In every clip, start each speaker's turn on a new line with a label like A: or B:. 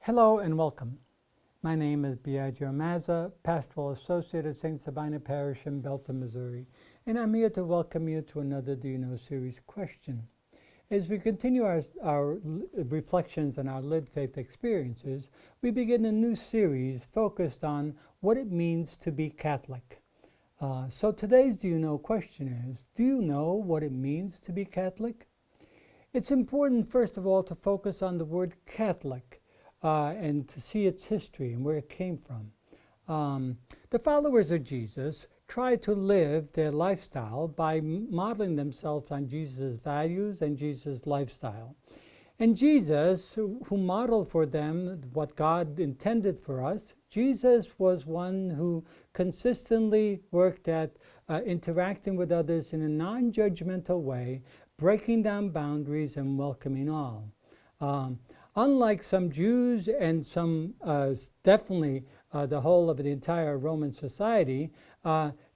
A: Hello and welcome. My name is Biagio Mazza, Pastoral Associate at St. Sabina Parish in Belton, Missouri, and I'm here to welcome you to another Do You Know series question. As we continue our reflections on our lived faith experiences, we begin a new series focused on what it means to be Catholic. So today's Do You Know question is, do you know what it means to be Catholic? It's important, first of all, to focus on the word Catholic and to see its history and where it came from. The followers of Jesus tried to live their lifestyle by modeling themselves on Jesus' values and Jesus' lifestyle. And Jesus, who modeled for them what God intended for us, Jesus was one who consistently worked at interacting with others in a non-judgmental way, breaking down boundaries and welcoming all. Unlike some Jews and some, definitely the whole of the entire Roman society,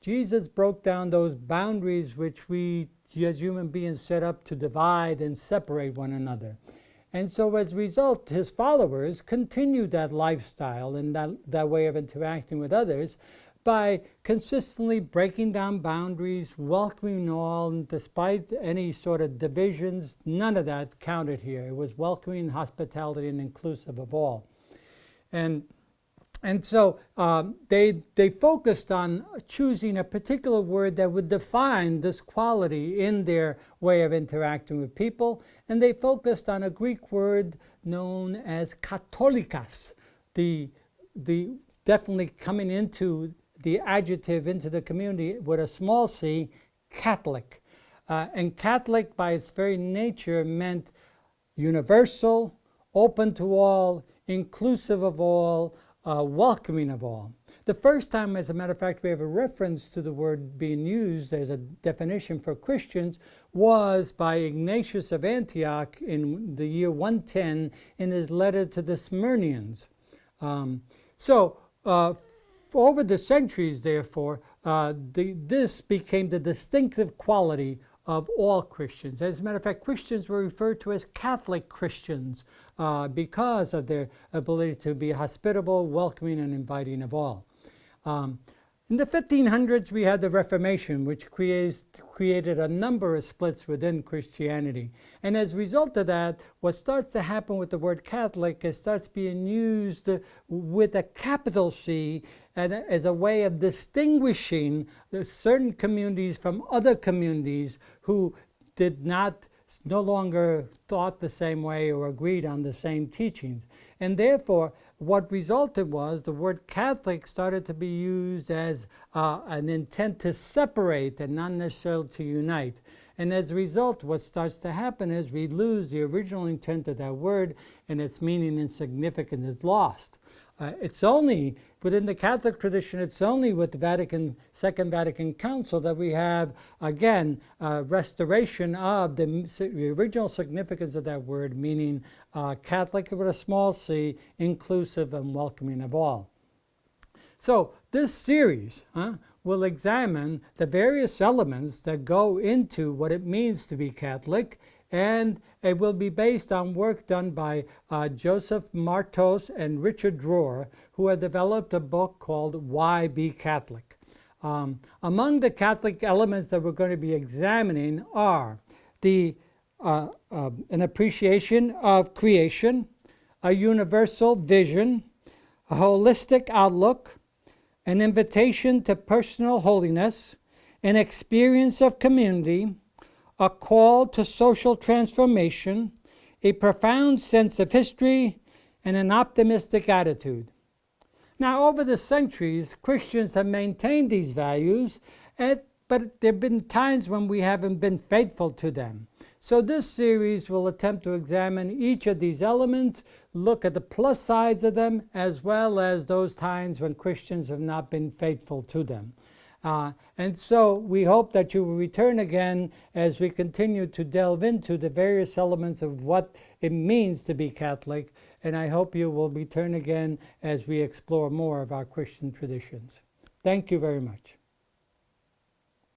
A: Jesus broke down those boundaries which we as human beings set up to divide and separate one another. And so as a result, his followers continued that lifestyle and that way of interacting with others by consistently breaking down boundaries, welcoming all, and despite any sort of divisions, none of that counted here. It was welcoming, hospitality, and inclusive of all. And so they focused on choosing a particular word that would define this quality in their way of interacting with people, and they focused on a Greek word known as katholikos, the definitely coming into the adjective into the community with a small c, Catholic. And Catholic by its very nature meant universal, open to all, inclusive of all, welcoming of all. The first time, as a matter of fact, we have a reference to the word being used as a definition for Christians was by Ignatius of Antioch in the year 110 in his letter to the Smyrnians. Over the centuries, therefore, this became the distinctive quality of all Christians. As a matter of fact, Christians were referred to as Catholic Christians because of their ability to be hospitable, welcoming, and inviting of all. In the 1500s, we had the Reformation, which created a number of splits within Christianity. And as a result of that, what starts to happen with the word Catholic, it starts being used with a capital C and as a way of distinguishing certain communities from other communities who no longer thought the same way or agreed on the same teachings. And therefore, what resulted was the word Catholic started to be used as an intent to separate and not necessarily to unite. And as a result, what starts to happen is we lose the original intent of that word, and its meaning and significance is lost. It's only within the Catholic tradition, it's only with the Second Vatican Council that we have, again, restoration of the original significance of that word, meaning Catholic with a small c, inclusive and welcoming of all. So this series will examine the various elements that go into what it means to be Catholic, and it will be based on work done by Joseph Martos and Richard Rohr, who have developed a book called Why Be Catholic? Among the Catholic elements that we're going to be examining are an appreciation of creation, a universal vision, a holistic outlook, an invitation to personal holiness, an experience of community, a call to social transformation, a profound sense of history, and an optimistic attitude. Now, over the centuries, Christians have maintained these values, but there have been times when we haven't been faithful to them. So this series will attempt to examine each of these elements, look at the plus sides of them, as well as those times when Christians have not been faithful to them. And so we hope that you will return again as we continue to delve into the various elements of what it means to be Catholic. And I hope you will return again as we explore more of our Christian traditions. Thank you very much.